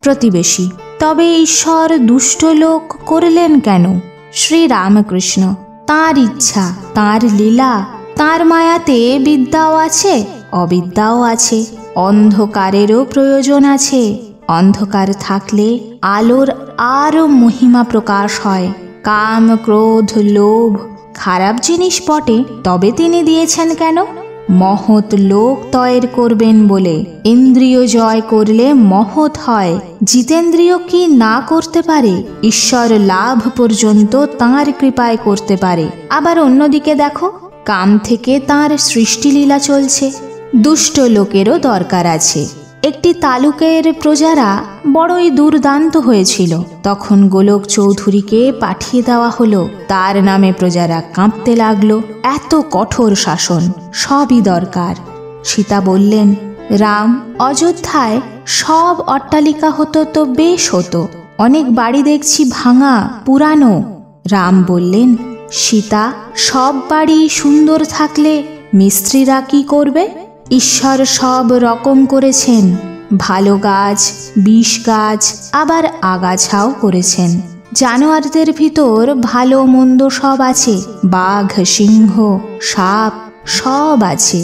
প্রতিবেশী: তবে ঈশ্বর দুষ্ট লোক করলেন কেন? শ্রী রামকৃষ্ণ: তাঁর ইচ্ছা, তাঁর লীলা, তাঁর মায়াতে বিদ্যাও আছে, অবিদ্যাও আছে। অন্ধকারেরও প্রয়োজন আছে। অন্ধকার থাকলে আলোর আরও মহিমা প্রকাশ হয়। কাম, ক্রোধ, লোভ খারাপ জিনিস বটে, তবে তিনি দিয়েছেন কেন? মহৎ লোক তয়ের করবেন বলে। ইন্দ্রিয় জয় করলে মহৎ হয়। জিতেন্দ্রিয় কি না করতে পারে? ঈশ্বর লাভ পর্যন্ত তাঁর কৃপায় করতে পারে। আবার অন্যদিকে দেখো, কাম থেকে তাঁর সৃষ্টিলীলা চলছে। দুষ্ট লোকেরও দরকার আছে। একটি তালুকের প্রজারা বড়ই দুর্দান্ত হয়েছিল। তখন গোলক চৌধুরীকে পাঠিয়ে দেওয়া হলো। তার নামে প্রজারা কাঁপতে লাগলো। এত কঠোর শাসন, সবই দরকার। সীতা বললেন, রাম, অযোধ্যায় সব অট্টালিকা হতো তো বেশ হতো। অনেক বাড়ি দেখছি ভাঙা, পুরানো। রাম বললেন, সীতা, সব বাড়ি সুন্দর থাকলে মিস্ত্রিরা কি করবে? ঈশ্বর সব রকম করেছেন। ভালো গাছ, বিষ গাছ, আবার আগাছাও করেছেন। জানোয়ারদের ভিতর ভালো মন্দ সব আছে। বাঘ, সিংহ, সাপ সব আছে।